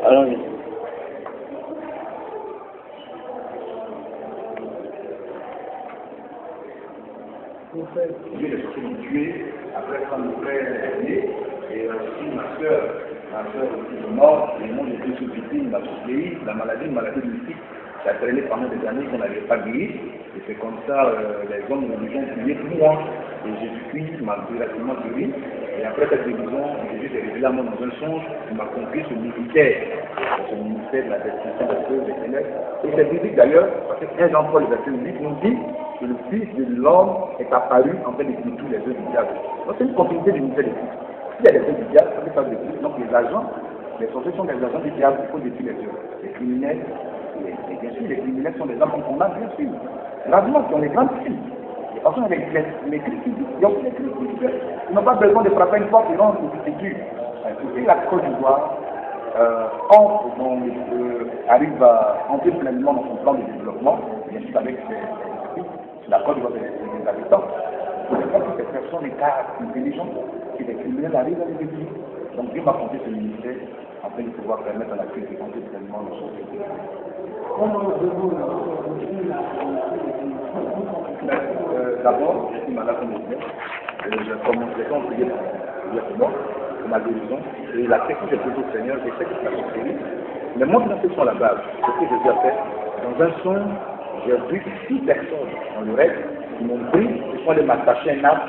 Allons-y. Dieu les sorciers m'ont tué, après quand mon frère est né, et aussi ma soeur aussi est morte, et moi j'étais sous victime, m'a suppléé, la maladie, une maladie mystique, qui a traîné pendant des années qu'on n'avait pas guéri, et c'est comme ça, les hommes de religion priaient pour moi, et Jésus-Christ m'a miraculeusement guéri, et après cette guérison, Jésus s'est révélé à moi dans un songe, il m'a confié ce ministère de la destruction des feux, des ténèbres, et c'est biblique d'ailleurs, parce que 1 Jean-Paul, le verset 8 nous dit que le Fils de l'homme est apparu en train de détruire tous les œuvres du diable. Donc c'est une continuité du ministère de Christ. S'il y a des œuvres du diable, ça fait pas de Christ. Donc les agents, les sorciers sont des agents du diable pour détruire les œuvres. Les criminels, et bien sûr, les criminels sont des hommes qu'on condamne, bien sûr. Gravement, qui ont les grandes crimes. De toute façon, les crimes physiques, il y a aussi les crimes physiques. Ils n'ont pas besoin de frapper une porte, ils ont une sécurité. Si la Côte d'Ivoire arrive à entrer pleinement dans son plan de développement, bien sûr avec la Côte d'Ivoire des habitants, il ne faut pas que ces personnes écartent intelligentes, que les criminels arrivent à les détruire. Donc Dieu m'a confié ce ministère afin de pouvoir permettre à la Côte d'entrer pleinement dans son développement. D'abord, je suis malade comme je commençais quand on priait pour moi, pour ma guérison, et la question que j'ai posée au Seigneur, j'ai fait que ça s'est guéri. Mais moi, je suis sur la base. Ce que Jésus a fait, dans un songe, j'ai vu 6 personnes dans le rêve qui m'ont pris, qui sont allés m'attacher un arbre,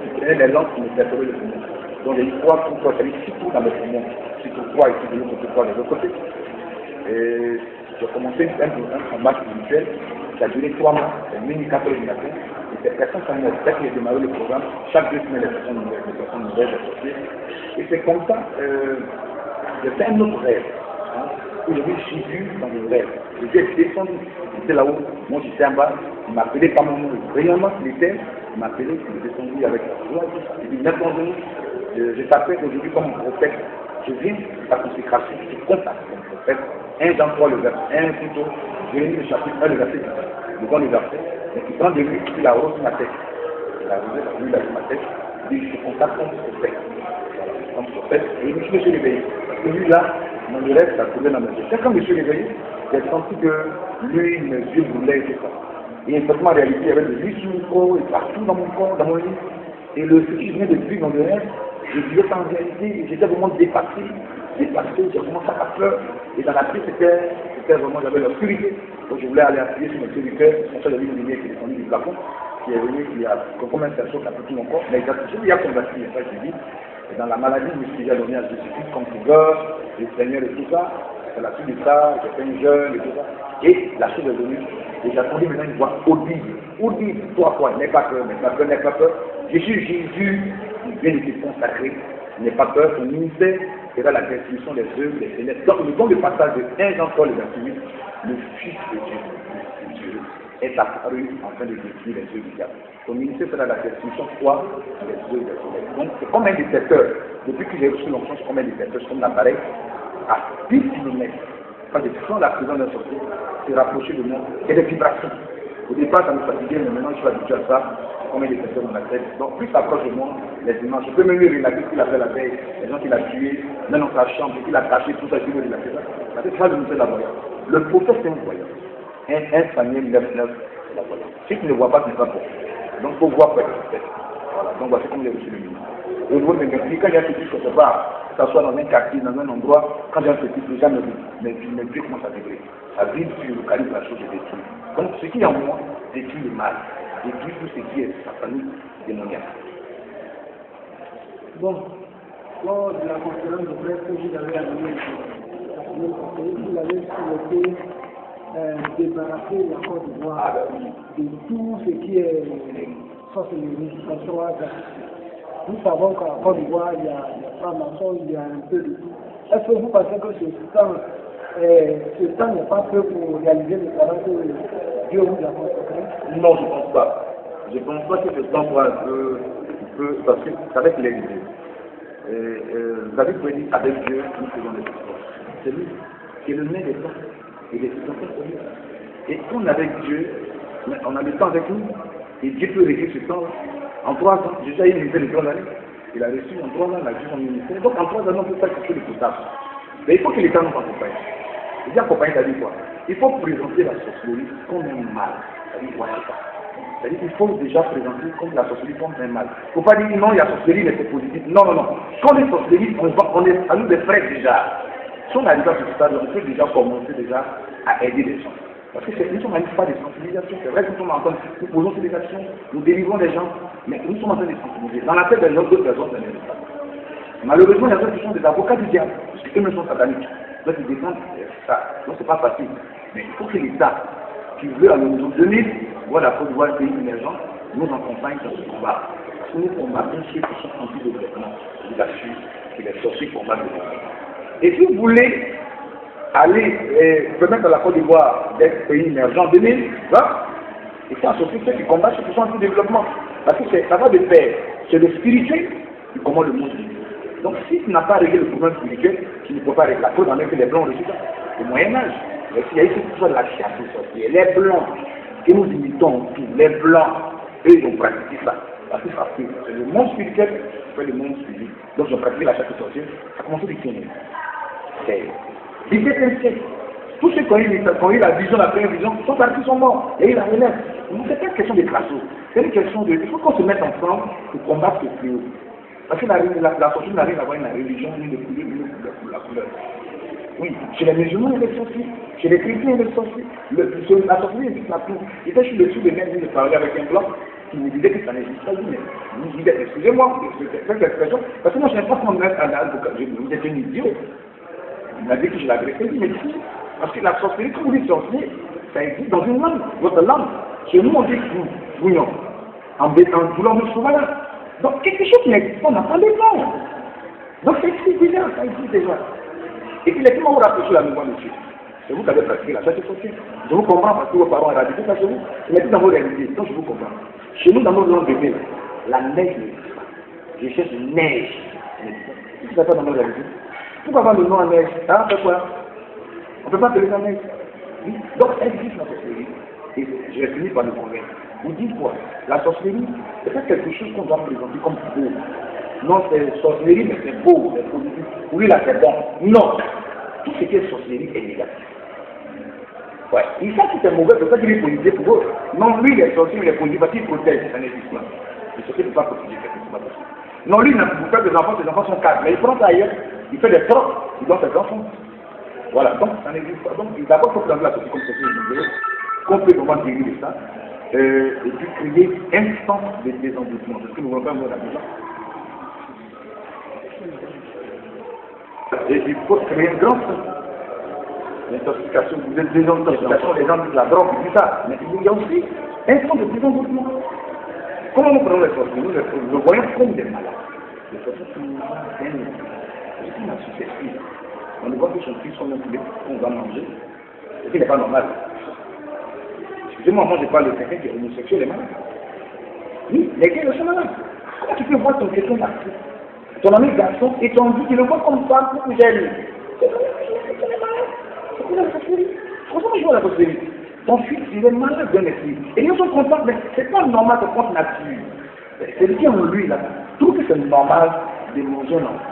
qui prenaient les langues qui me perturbaient le poumon. Donc j'ai eu 3 coups, j'ai eu 6 coups dans le poumon, 6 coups, 3 ici, de l'autre côté, 3 de l'autre côté. Et j'ai commencé un combat spirituel qui a duré 3 mois, c'est minuit 4 heures du matin. Et ces personnes sont mortes. Dès que j'ai démarré le programme, chaque 2 semaines, les personnes nouvelles, associées. Et c'est comme ça, j'ai fait un autre rêve, où j'ai vu Jésus dans le rêve. Jésus est descendu, j'étais là-haut, moi j'étais en bas, il m'appelait par mon nom, réellement il était, il m'appelait, il est descendu avec la joie, il dit maintenant je t'appelle aujourd'hui comme un prophète, je viens de ta consécration, je te contacte comme prophète. 1 Jean-Paul, le verset 1 plutôt, Jérémie le chapitre 1, le verset 10, le grand verset, et qui prend de lui, il a rose ma tête. Il a rosé la rue, ma tête, il dit je te contacte comme prophète. Comme prophète, et je me suis réveillé. Parce que lui là, dans le rêve, ça coulait dans mes yeux. Quand je me suis réveillé, j'ai senti que lui, mes yeux brûlaient et tout ça. Et effectivement, en réalité, il y avait de l'huile sur mon corps, et partout dans mon corps, dans mon lit. Et ce que je venais de vivre dans le rêve, je vivais ça en réalité, j'étais vraiment dépassé, j'ai commencé à avoir peur. Et dans la pièce, c'était vraiment, j'avais l'obscurité. Donc je voulais aller appuyer sur mes serviteurs, comme ça j'avais une lumière qui est descendue du plafond, qui est venue, qui a comme un cerceau qui a tout mon corps. Mais il y a combattu, il y a ça, je dis. Et dans la maladie, je me suis déjà donné à Jésus-Christ comme sauveur, le Seigneur et tout ça. C'est la suite de ça, j'étais un jeune et tout ça. Et la chose est venue. Et j'attendais maintenant une voix audible. Audible, toi, n'aie pas peur, n'aie pas peur, n'aie pas peur. Je suis Jésus, qui vient de te consacrer. N'aie pas peur, ton ministère sera la destruction des œuvres, des ténèbres. Donc, dans le passage de 1 Jean-Paul, le verset 8, le Fils de Dieu est apparu en train de détruire les œuvres du diable. Ton ministère sera la destruction quoi des œuvres des ténèbres. Donc, c'est comme un détecteur. Depuis que j'ai reçu l'onction, c'est comme un détecteur, c'est comme un appareil à 10 km. Quand je sens la présence d'un sorcier, c'est rapproché de moi. Il y a des vibrations. Au départ, ça me fatiguait, mais maintenant, je suis habitué à ça. C'est comme un détecteur dans la tête. Donc, plus ça approche de moi, les images. Je peux même lui relater ce qu'il a fait la veille, les gens qu'il a tués, même dans sa chambre, qu'il a caché, tout ça, je peux lui relater ça. Parce que ça, je me fais la voyance. Le prophète, c'est un voyant. 1 Samuel 9, 9, c'est la voyance. Si tu ne vois pas, tu ne vas pas. Donc, il faut voir pour être prophète. Voilà. Donc, voici comme j'ai reçu le ministre. Et vous me dites, quand il y a quelque chose quelque part, que ce soit dans un quartier, dans un endroit, quand il y a un petit, les gens me disent, mais Dieu commence à vibrer. Ça vibre sur le calibre de la chose et détruit. Donc, ce qui est en moi détruit le mal, détruit tout ce qui est satanique, démoniaque. Bon, lors de la conférence de presse que vous avez amenée la semaine passée, vous avez souhaité débarrasser la Côte d'Ivoire de tout ce qui est sorcellerie, nous savons qu'en Côte d'Ivoire, il y a francs-maçons, il y a un peu de tout. Est-ce que vous pensez que ce temps n'est pas fait pour réaliser le travail que Dieu vous a consacré? Non, je ne pense pas. Je ne pense pas que ce temps soit un peu parce que c'est avec l'Église. Vous avez dit avec Dieu, nous faisons des efforts. C'est lui qui est le nez des temps et des situations pour lui. Et on est avec Dieu, on a le temps avec nous, et Dieu peut réduire ce temps. En 3 ans, déjà il ministère de 3 années. Il a reçu en 3 ans, il a vu son ministère. Donc en 3 ans, on peut faire quelque chose de potable. Mais il faut que l'État nous accompagne. Il dit accompagner, ça dit quoi? Il faut présenter la sorcellerie comme un mal. C'est-à-dire, voilà, c'est ça. C'est-à-dire qu'il faut déjà présenter comme la sorcellerie comme un mal. Il ne faut pas dire non, il y a sorcellerie, mais c'est positif. Non, non, non. Quand on est sorcellerie, on est à nous des frais déjà. Si on arrive à ce stade, on peut déjà commencer déjà à aider les gens. Parce que nous sommes à une phase de sensibilisation. C'est vrai que nous sommes en train de nous posons des actions, nous délivrons des gens, mais nous sommes en train de sensibiliser. Dans la tête des autres personnes, ça n'est pas. Malheureusement, il y a d'autres qui sont des avocats du diable, parce qu'eux sont sataniques. Donc ils défendent ça. Donc c'est pas facile. Mais il faut que l'État, qui veut nous donner, voilà, la Côte d'Ivoire, pays émergent, nous accompagne dans ce combat. Parce que nous combattons ceux qui sont anti-développement. Je vous assure que les sorciers combattent le développement. Et si vous voulez aller permettre à la Côte d'Ivoire d'être pays émergent en 2020, il faut associer ceux qui combattent ceux qui sont anti-développement. Parce que ça va de pair. C'est le spirituel qui commande le monde. Donc si tu n'as pas réglé le problème spirituel, tu ne peux pas régler la cause en même que les blancs reçus au Moyen-Âge. Il y a eu cette histoire de la chasse aux sorciers. Les blancs, que nous imitons tous, les blancs, eux ils ont pratiqué ça. Parce que c'est le monde spirituel qui fait le monde physique. Donc ils ont pratiqué la chasse aux sorciers. Ça a commencé du 15e. C'est 17e siècle. Tous ceux qui ont eu la vision, la première vision, sont partis, sont morts. Et ils la relèvent. Donc c'est pas une question de classeau. C'est une question de. Il faut qu'on se mette ensemble pour combattre ce fléau. Parce que la sorcellerie n'arrive à avoir une religion, ni de couleur, ni de la couleur. Oui, chez les musulmans, il y a des sorciers. Chez les chrétiens, il y a des sorciers. La sorcellerie existe partout. J'étais sur le dessous de mer, je parlais avec un blanc qui me disait que ça n'existe pas. Mais je me disais, excusez-moi, cette expression, parce que moi je n'aime pas qu'on mette un avocat. Vous êtes un idiot. Il m'a dit que je l'agressais. Il m'a dit, mais si, parce que la sorcellerie, quand vous dites sorcier, ça existe dans une langue, votre langue. Chez nous, on dit bouillon. En voulant me sauver là. Donc quelque chose qui n'existe pas, on n'a pas les noms. Donc ça existe déjà, ça existe déjà. Et puis laissez-moi vous rapprocher la mémoire dessus. C'est vous qui avez pratiqué la chasse aux sorciers. Je vous comprends parce que vos parents ont radiqué ça chez vous. Mais dans vos réalités, donc je vous comprends. Chez nous, dans notre langue bébé, la neige n'existe pas. Je cherche neige. Qu'est-ce que ça fait dans nos réalités? Pourquoi avoir le nom en neige? Ça fait quoi? On ne peut pas appeler ça neige. Donc ça existe la sorcellerie. Et je vais finir par le convaincre. Vous dites quoi? La sorcellerie, c'est pas quelque chose qu'on doit présenter comme beau. Non, c'est sorcellerie, mais c'est beau, c'est positif. Oui, là, c'est bon. Non. Tout ce qui est sorcellerie est négatif. Ouais. Ils savent que c'est mauvais, c'est pas qu'il est positif pour eux. Non, lui, il est sorcier, il est positif parce qu'il protège, ça n'existe pas. Le sorcier ne peut pas protéger quelqu'un, c'est pas possible. Non, lui, vous faites des enfants, ses enfants sont calmes. Mais il prend ça ailleurs, il fait des propres, il donne ses enfants. Voilà, donc ça n'existe pas. Donc d'abord, il faut prendre la société comme sorcier, complètement guérir de ça. Et puis créer un sens de désengouement. Parce que nous ne voulons pas mourir là-dedans. Et il faut créer un grand sens. L'intoxication, vous êtes désintoxication, les gens disent la drogue, tout ça. Mais il y a aussi un sens de désengouement. Comment nous prenons les sorciers? Nous le voyons comme des malades. Les sorciers sont malades. C'est une association. On ne voit que son fils, son poulet qu'on va manger. Ce qui n'est pas normal. Excusez-moi, moi je parle de quelqu'un qui est homosexuel et malade. Oui, les gays sont malades. Comment tu peux voir ton quelqu'un là? Ton ami garçon et ton dit qu'il le voit comme femme pour que j'aime. C'est quoi la sorcellerie? Franchement, je vois la sorcellerie. Ton fils, il est malade d'un esprit. Et ils sont contents, mais c'est pas normal de contre nature. C'est le qui en lui là. Trouve que c'est normal de manger un enfant.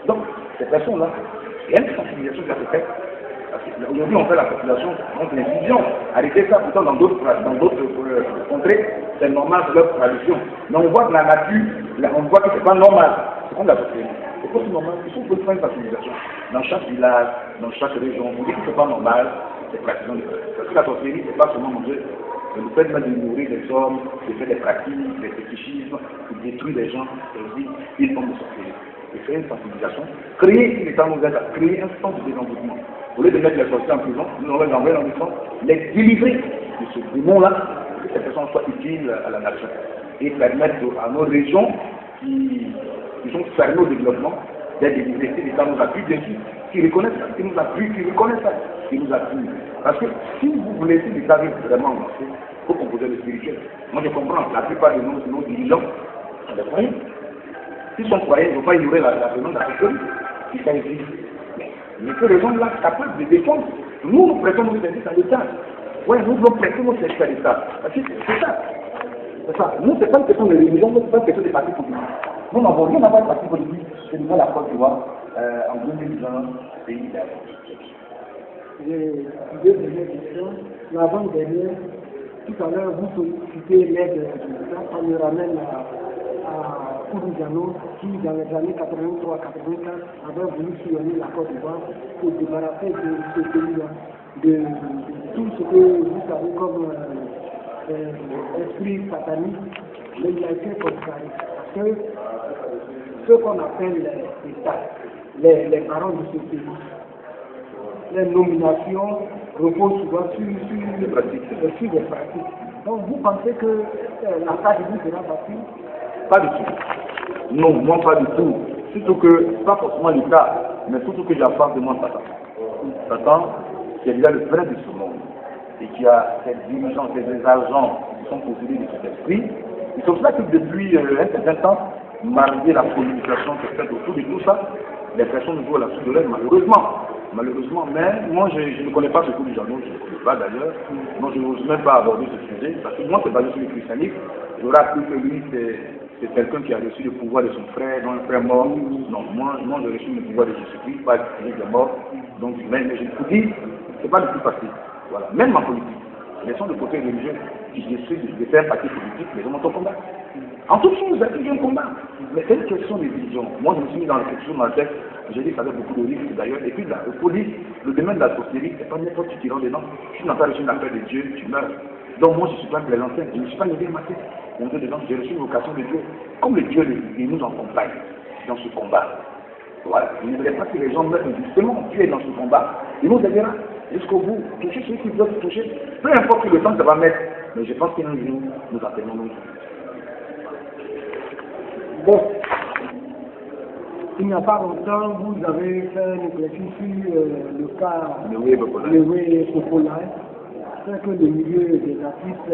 Donc, ces personnes-là, il y a une sensibilisation qui a été faite. Aujourd'hui, on fait la population contre les visions. Arrêtez ça, pourtant, dans d'autres contrées, c'est normal, c'est leur tradition. Mais on voit que la nature, on voit que c'est pas normal. C'est comme la société. C'est pas normal. Il faut faire une sensibilisation. Dans chaque village, dans chaque région, on dit que c'est pas normal, c'est pratiquement des pratiques. Parce que la sorcellerie, c'est pas seulement manger. Le fait de nourrir les hommes, de faire des pratiques, des fétichismes, de détruire les gens, c'est aussi une forme de sorcellerie. Et faire une sensibilisation, créer, l'État nous aide à créer un sens de désengouement. Au lieu de mettre les sorciers en prison, nous allons les envoyer en mission, les délivrer de ce démon-là, que ces personnes soient utiles à la nation. Et permettre à nos régions qui sont fermées au développement d'être délivrées. Si l'État nous appuie, bien sûr, qui reconnaissent ça, qui nous appuie, qui reconnaissent ça, qui nous appuie. Parce que si vous laissez l'État vraiment avancer, il faut composer le spirituel. Moi je comprends, la plupart de nos dirigeants sont des croyants. S'ils sont croyants, ils ne vont pas ignorer la présence de la sécurité. Si ça existe. Mais que les gens là capables de défendre, nous prêtons nos services à l'État. Oui, nous devons prêter nos services à l'État. Parce que c'est ça. C'est ça. Nous, ce n'est pas une question de religion, nous, ce n'est pas une question de parti politique. Nous n'avons rien à voir avec le parti politique. C'est nous la Côte d'Ivoire en 2020 pays là. J'ai deux dernières questions. L'avant-dernière, tout à l'heure, vous sollicitez l'aide de l'État. On me ramène à Kourouzano, qui, dans les années 83-84, avait voulu sillonner la Côte d'Ivoire pour débarrasser de ce pays-là, de tout ce que vous savez comme esprit satanique, mais il a été contrarié. Parce que ce qu'on appelle les parents de ce pays, les nominations reposent souvent sur des pratiques. Donc vous pensez que la tragédie sera facile? Pas du tout. Non, moi pas du tout. Surtout que, pas forcément l'État, mais surtout que j'ai en face de moi Satan. Satan, qui est déjà le vrai de ce monde, et qui a cette dirigeants, ces agents qui sont possédés de cet esprit. Et c'est pour cela que depuis un certain temps, malgré la communication qui est faite autour de tout ça, les personnes jouent à la soupe de l'air, malheureusement, mais moi je ne connais pas ce coup du Jano, je ne connais pas d'ailleurs, moi je n'ose même pas aborder ce sujet, parce que moi c'est basé sur le christianisme, j'aurais appris que lui c'est quelqu'un qui a reçu le pouvoir de son frère, dont un frère mort. Non, moi j'ai reçu le pouvoir de Jésus-Christ, pas de mort, donc mais je vous dis, c'est pas le plus facile, voilà, même en politique, laissons le côté religieux, si je suis de faire un parti politique, les gens ont un combat. En toute chose, il y a toujours un combat. Mais c'est une question de vision. Moi, je me suis mis dans la question de ma tête, j'ai dit que ça avait beaucoup de risques d'ailleurs. Et puis, le police, le domaine de la sorcellerie, c'est pas n'importe qui rend des noms. Si tu n'as pas reçu une affaire de Dieu, tu meurs. Donc, moi, je ne suis pas plaisantin, je ne suis pas levé ma tête. Mon Dieu, j'ai reçu une vocation de Dieu. Comme le Dieu, il nous accompagne dans ce combat. Voilà. Il ne voulait pas que les gens meurent. Justement, Dieu est dans ce combat. Il nous aidera jusqu'au bout. Toucher ceux qui doivent toucher. Peu importe le temps que ça va mettre. Mais je pense qu'un jour, nous atteignons notre. Bon, il n'y a pas longtemps, vous avez fait un éclaircissement sur le cas Léwé Popola. C'est que le milieu des artistes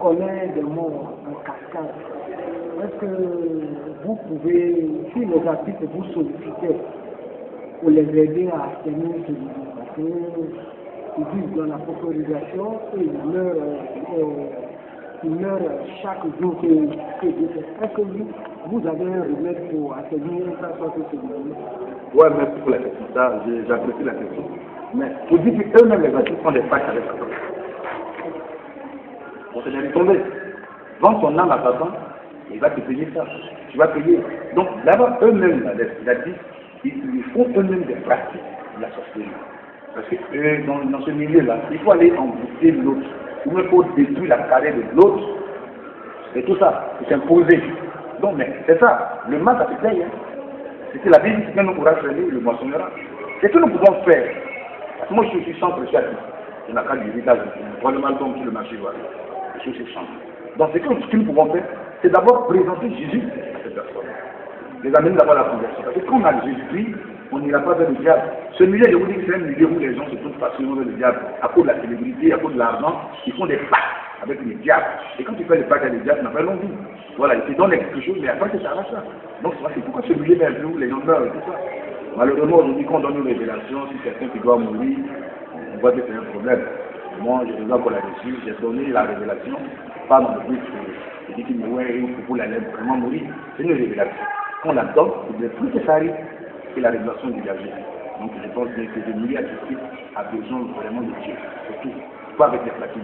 connaît des morts en cascade. Est-ce que vous pouvez, si les artistes vous sollicitaient pour les aider à obtenir ce milieu, parce qu'ils vivent dans la popularisation et ils meurent chaque jour que Dieu fait. Est-ce que vous avez un remède pour atteindre ça soit que ce milieu? Oui, merci pour la question. J'apprécie la question. Mais pour dire qu'eux-mêmes, les artistes font des pactes avec Satan. On s'est jamais tombé. Vends ton âme à Satan, il va te payer ça. Tu vas payer. Donc, d'abord, eux-mêmes, les artistes, ils font eux-mêmes des pratiques de la sorcellerie. Parce que dans ce milieu-là, il faut aller embouter l'autre. Il faut détruire la carrière de l'autre. Et tout ça, c'est imposé. Donc, mais c'est ça. Le mal, ça se paye. C'est la Bible qui nous pourra faire le moissonnera. C'est ce que nous pouvons faire. Parce que moi, je suis centre chaque. Je n'ai qu'à dire, je vois le mal tombe sur le marché. Voilà. Je suis centre. Donc, ce que nous pouvons faire, c'est d'abord présenter Jésus à cette personne. Les amener d'abord à la conversion. Parce que quand on a Jésus-Christ, on n'ira pas vers le diable. Ce milieu, je vous dis que c'est un milieu où les gens se trouvent facilement vers le diable. À cause de la célébrité, à cause de l'argent, ils font des pactes avec les diables. Et quand tu fais des pactes avec les diables, tu n'as pas longue vie. Voilà, ils te donnent quelque chose, mais après, c'est ça. Donc, c'est pourquoi ce milieu vers où les gens meurent et tout ça. Malheureusement, aujourd'hui, quand on donne une révélation, si quelqu'un qui doit mourir, on voit que c'est un problème. Moi, je dois qu'on l'a reçu, j'ai donné la révélation, pas dans le but de dire qu'il mourait pour la lèvre vraiment mourir. C'est une révélation. Quand on la donne, il ne plus que ça arrive, c'est la révélation du Jésus. Donc je pense bien que le milieu artistique a besoin vraiment de Dieu, surtout, pas avec les platines.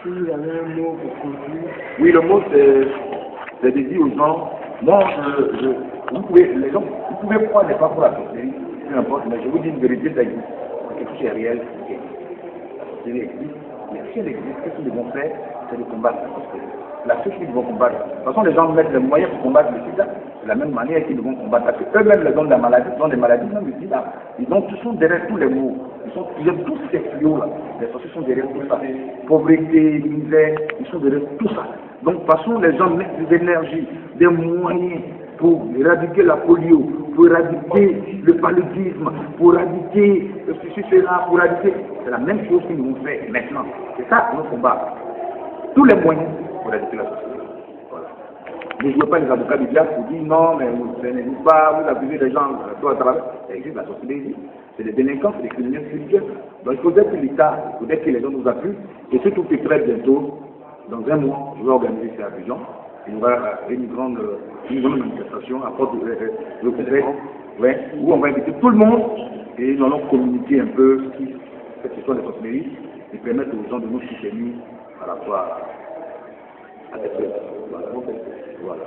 Si vous avez un mot pour conclure. Oui, le mot c'est de dire aux gens, moi, vous pouvez croire n'est pas pour la sorcellerie, peu importe, mais je vous dis une vérité, ça existe. Quelque chose est réel, la sorcellerie existe, mais si elle existe, ce qu'ils vont faire, c'est de combattre la sorcellerie. La seule chose qu'ils vont combattre. De toute façon, les gens mettent les moyens pour combattre le sida, c'est la même manière qu'ils vont combattre. Parce qu'eux-mêmes, les gens de la maladie, ils ont des maladies, même le sida. Ils sont derrière tous les maux. Ils ont tous ces fléaux-là. Les sorciers sont derrière tout ça. Pauvreté, misère, ils sont derrière tout ça. Donc, de toute façon, les gens mettent des énergies, des moyens pour éradiquer la polio, pour éradiquer le paludisme, pour éradiquer ceci-là, pour éradiquer. C'est la même chose qu'ils nous fait maintenant. C'est ça que nous combattons. Tous les moyens pour éradiquer la société. Voilà. Ne jouez pas les avocats du diable pour dire non, mais vous n'êtes pas, vous abusez des gens à travers. Ça existe, la société existe. C'est des délinquants, c'est des criminels spirituels. Donc il faudrait que l'État, il faudrait que les gens nous appuient. Et surtout que très bientôt, dans un mois, je vais organiser ces Abidjan. Il y aura une grande manifestation à porte de ouais, où on va inviter tout le monde et nous allons communiquer un peu cette histoire de Cosmérie et permettre aux gens de nous soutenir à la fois à cette œuvre. Voilà. Voilà.